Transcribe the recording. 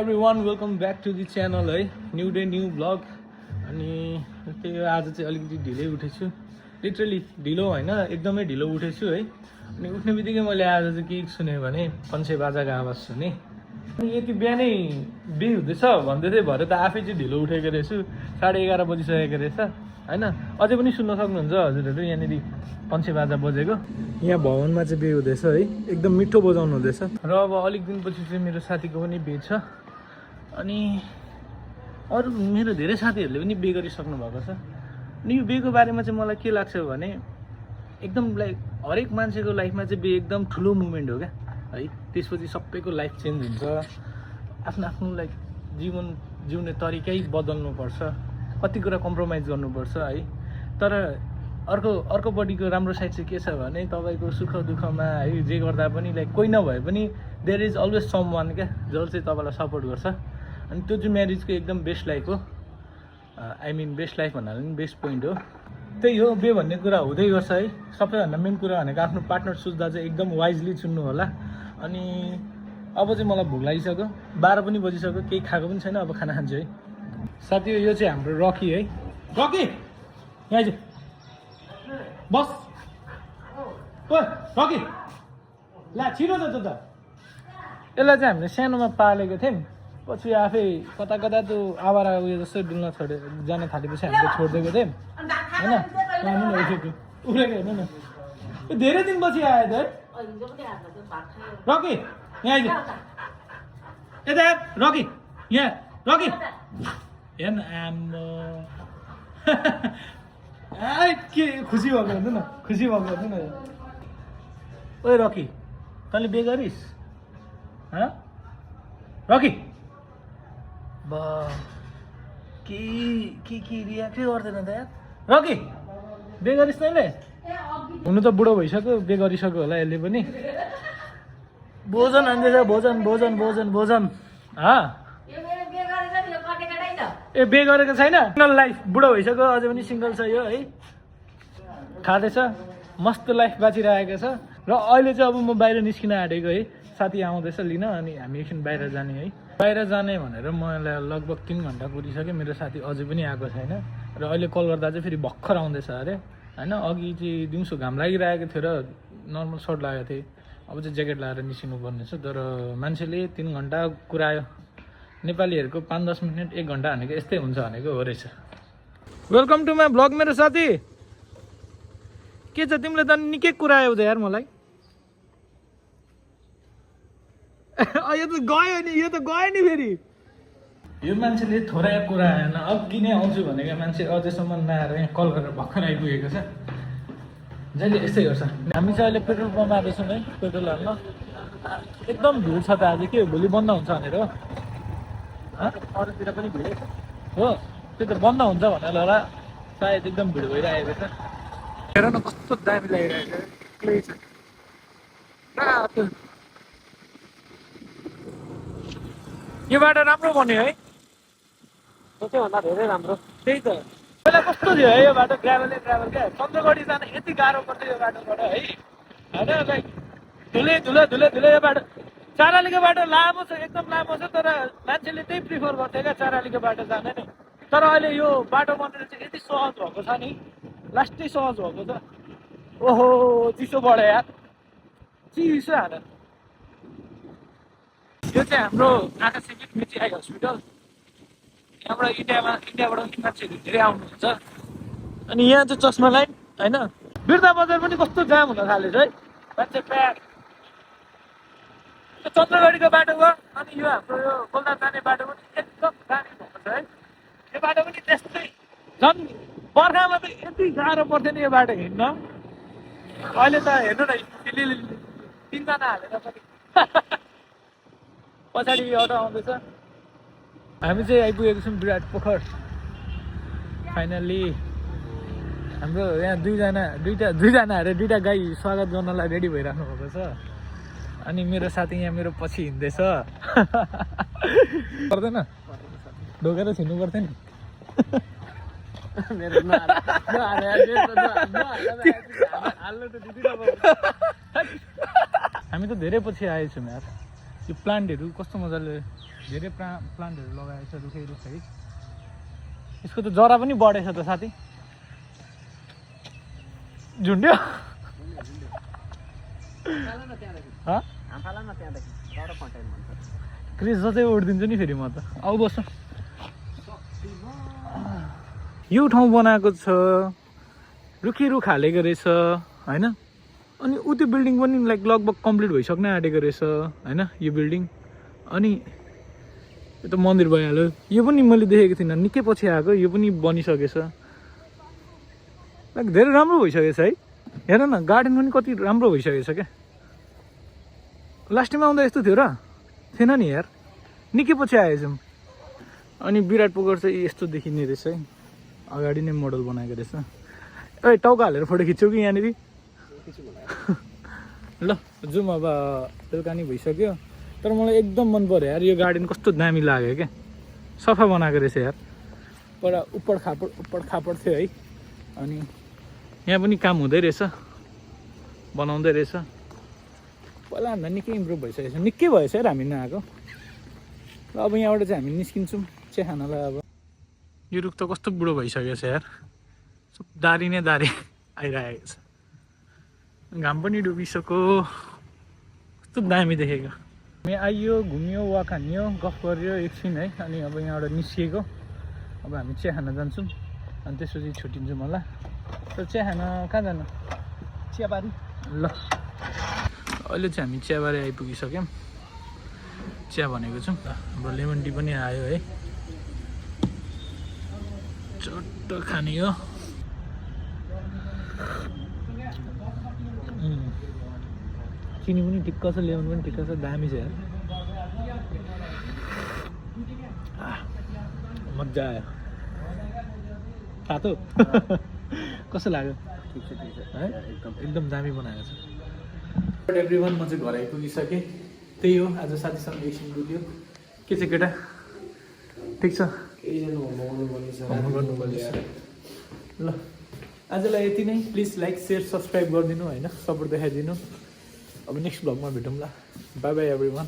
everyone, welcome back to the channel है new day new blog. अनि त्यही हो, आज चाहिँ अलिकति ढिलै उठेछु, लिटरली ढिलो होइन एकदमै ढिलो उठेछु है। अनि उठ्ने बित्तिकै मैले आज चाहिँ के सुनेँ भने पन्छे बाजाको आवाज सुने। अनि यति बिहानै बिहे हुँदैछ भन्दै थिएँ, भरे त आफै चाहिँ ढिलो उठेको रहेछु। 11:30 बजिसकेको रहेछ होइन। अझै पनि सुन्न सक्नुहुन्छ हजुरहरू, यहाँनिर पन्छे बाजा बजेको। यहाँ भवनमा चाहिँ बिहे हुँदैछ है, एकदम मिठो बजाउनु हुँदैछ। र अब अलिक दिनपछि चाहिँ मेरो साथीको पनि बिहे छ। अनि अरू मेरो धेरै साथीहरूले पनि बिहे गरिसक्नु भएको छ। अनि यो बिहेको बारेमा चाहिँ मलाई के लाग्छ भने एकदम लाइक हरेक मान्छेको लाइफमा चाहिँ बिहे एकदम ठुलो मुभमेन्ट हो क्या है। त्यसपछि सबैको लाइफ चेन्ज हुन्छ, आफ्नो आफ्नो लाइक जीवन जिउने तरिकै बदल्नुपर्छ, कति कुरा कम्प्रोमाइज गर्नुपर्छ है। तर अर्कोपट्टिको राम्रो साइड चाहिँ के छ भने तपाईँको सुख दुःखमा है जे गर्दा पनि लाइक कोही नभए पनि there is always someone क्या, जसले चाहिँ तपाईँलाई सपोर्ट गर्छ। अनि त्यो चाहिँ म्यारिजको एकदम बेस्ट लाइफ हो। आई मिन बेस्ट लाइफ भन्नाले पनि बेस्ट पोइन्ट हो। त्यही हो, बे भन्ने कुरा हुँदै गर्छ है। सबैभन्दा मेन कुरा भनेको आफ्नो पार्टनर सोच्दा चाहिँ एकदम वाइजली चुन्नु होला। अनि अब चाहिँ मलाई भोक लागिसक्यो, 12 पनि बजिसक्यो, केही खाएको पनि छैन, अब खाना खान्छु है। साथी यो चाहिँ हाम्रो रकी है। रकी यहाँ चाहिँ बस, ओ रकी ला छिटो छ त। यसलाई चाहिँ हामीले सानोमा पालेको थियौँ, पछि आफै कता कता त्यो आवारा उयो जस्तो डुल्न जान थालेपछि हामीले छोडिदिएको थियौँ होइन। उफ्रेको हेर्नु न, धेरै दिनपछि आयो त है। रकी यहाँ आइज, यता रकी यहाँ, रकी हेर्न आम्म के खुसी भएको हेर्नु न, खुसी भएको हेर्नु न। ओए रकी तैँले बिहे गरिस् रकी? बा के रियाक्टै गर्दैन त यार। रकी बिहे गरिस् तैँले? हुनु त बुढो भइसक्यो, बिहे गरिसक्यो होला यसले पनि। भोजन हान्दैछ, भोजन भोजन भोजन भोजन। ए बिहे गरेको छैन, सिङ्गल लाइफ, बुढो भइसक्यो अझै पनि सिङ्गल छ यो है। खाँदैछ, मस्त लाइफ बाँचिरहेको छ। र अहिले चाहिँ अब म बाहिर निस्किन आँटेको है, साथी आउँदैछ लिन, अनि हामी एकछिन बाहिर जाने है। बाहिर जाने भनेर मलाई लगभग 3 घन्टा पुगिसक्यो, मेरो साथी अझै पनि आएको छैन। र अहिले कल गर्दा चाहिँ फेरि भर्खर आउँदैछ अरे होइन। अघि चाहिँ दिउँसो घाम लागिरहेको थियो र नर्मल सर्ट लगाएको थिएँ, अब चाहिँ ज्याकेट लगाएर निस्किनु पर्ने छ। तर मान्छेले 3 घन्टा कुरायो, नेपालीहरूको 5-10 मिनट 1 घन्टा भनेको यस्तै हुन्छ भनेको हो रहेछ। वेलकम टु माई ब्लग मेरो साथी। के छ तिमीले त निकै कुरायो त यार मलाई। यो त गयो नि, यो त गयो नि फेरि। यो मान्छेले थोरै कुरा आएन, अघि नै आउँछु भनेको मान्छे अझैसम्म नआएर यहाँ कल गरेर भर्खर आइपुगेको छ। जहिले यस्तै गर्छ। हामी चाहिँ अहिले पेट्रोल पम्प आएछौँ है, पेट्रोल हाल्न। एकदम भिड छ त आज, के भोलि बन्द हुन्छ भनेर हो। अरूतिर पनि भिड हो, त्यो त बन्द हुन्छ भनेर होला सायद, एकदम भिड भइरहेको छ। हेर न कस्तो दामी लागिरहेको छ, यो बाटो राम्रो बन्यो है, सोचेभन्दा धेरै राम्रो। त्यही त पहिला कस्तो थियो है यो बाटो, ग्राभल क्या। चन्द्रगढी जान यति गाह्रो पर्थ्यो यो बाटोबाट है होइन। लाइक धुलै धुलै धुलै धुलै यो बाटो। चारालीको बाटो लामो छ, एकदम लामो छ, तर मान्छेले त्यही प्रिफर गर्थ्यो क्या चारालीको बाटो जाने नै। तर अहिले यो बाटो बनेर चाहिँ यति सहज भएको छ नि, लास्टै सहज भएको छ। ओहो चिसो बढ्यो यार, चिसो हाल। यो चाहिँ हाम्रो आँखा सिङ्गित मेची आई हस्पिटल। यहाँबाट इन्डियाबाट पनि मान्छेहरू धेरै आउनुहुन्छ। अनि यहाँ चाहिँ चस्मा लाइन होइन। बिर्ता बजार पनि कस्तो जाम हुन थालेछ है, मान्छे प्याक। यो चन्द्रगढीको बाटो भयो, अनि यो हाम्रो यो कोलदा जाने बाटो पनि एकदम दामी भएको छ है। यो बाटो पनि त्यस्तै, झन् बर्खामा त यति गाह्रो पर्थ्यो नि यो बाटो हिँड्न। अहिले त हेर्नु न, 3जना हालेर पनि। पछाडि अटो आउँदैछ। हामी चाहिँ आइपुगेको छौँ विराट पोखर फाइनल्ली। हाम्रो यहाँ दुईजना अरे दुईवटा गाई स्वागत गर्नलाई रेडी भइराख्नु भएको छ। अनि मेरो साथी यहाँ मेरो पछि हिँड्दैछ। पर्दैन ढोकेर छिर्नु पर्थ्यो नि। हामी त धेरै पछि आएछौँ यार। यो प्लान्टहरू कस्तो मजाले धेरै प्लान्टहरू लगाएको छ रुखै रुख है। यसको त जरा पनि बढेछ त साथी, झुन्ड्यो क्रिस जतै उडिदिन्छु नि फेरि म त। आऊ बस्छ। यो ठाउँ बनाएको छ, रुखी रुख हालेको रहेछ होइन। अनि ऊ त्यो बिल्डिङ पनि लाइक लगभग कम्प्लिट भइसक्न आँटेको रहेछ होइन यो बिल्डिङ। अनि यो त मन्दिर भइहाल्यो। यो पनि मैले देखेको थिइनँ, निकै पछि आएको, यो पनि बनिसकेछ। लाइक धेरै राम्रो भइसकेछ है। हेर न गार्डन पनि कति राम्रो भइसकेछ क्या। लास्ट टाइम आउँदा यस्तो थियो र थिएन नि यार, निकै पछि आएछौँ। अनि विराट पोखर चाहिँ यस्तो देखिने रहेछ है, अगाडि नै मोडल बनाएको रहेछ। ए टाउका हालेर फोटो खिच्छौ कि यहाँनिर? ल जाउँ अब, बेलुका नि भइसक्यो। तर मलाई एकदम मन पऱ्यो यार, यो गार्डन कस्तो दामी लाग्यो क्या, सफा बनाएको रहेछ यार। पर उप्पड खापड थियो है। अनि यहाँ पनि काम हुँदै रहेछ, बनाउँदै रहेछ। पहिला हामीलाई निकै इम्प्रुभ भइसकेको छ, निकै भएछ यार हामी नआएको। र अब यहाँबाट चाहिँ हामी निस्किन्छौँ चिया खानालाई। अब यो रुख त कस्तो बुढो भइसकेको छ यार, दारी नै दारी आइरहेको छ। घाम पनि डुबिसक्यो, कस्तो दामी देखेको। हामी आइयो, घुम्यो, वाक हान्यो, गफ गऱ्यो एकछिन है। अनि अब यहाँबाट निस्किएको, अब हामी चिया खान जान्छौँ। अनि त्यसपछि छुट्टिन्छौँ होला। तर चिया खान कहाँ जानु? चियाबारी। ल अहिले चाहिँ हामी चियाबारी आइपुगिसक्यौँ, चिया भनेको छौँ। हाम्रो लेमन टी पनि आयो है, चट्ट खाने हो। चिनी पनि ठिक्क छ, लेमन पनि ठिक्क छ, दामी छ यार, मजा आयो। तातो कस्तो लाग्यो? ठिक छ है, एकदम दामी बनाएको छ। एभ्रिवान, म चाहिँ घर आइपुगिसकेँ। त्यही हो आज साथीसँग एकछिन बुझ्यो। के छ केटा, ठिक छ? ल आजलाई यति नै। प्लिज लाइक सेयर सब्सक्राइब गरिदिनु होइन, सपोर्ट देखाइदिनु। अब नेक्स्ट भ्लगमा भेटौँ ल। By by everyone.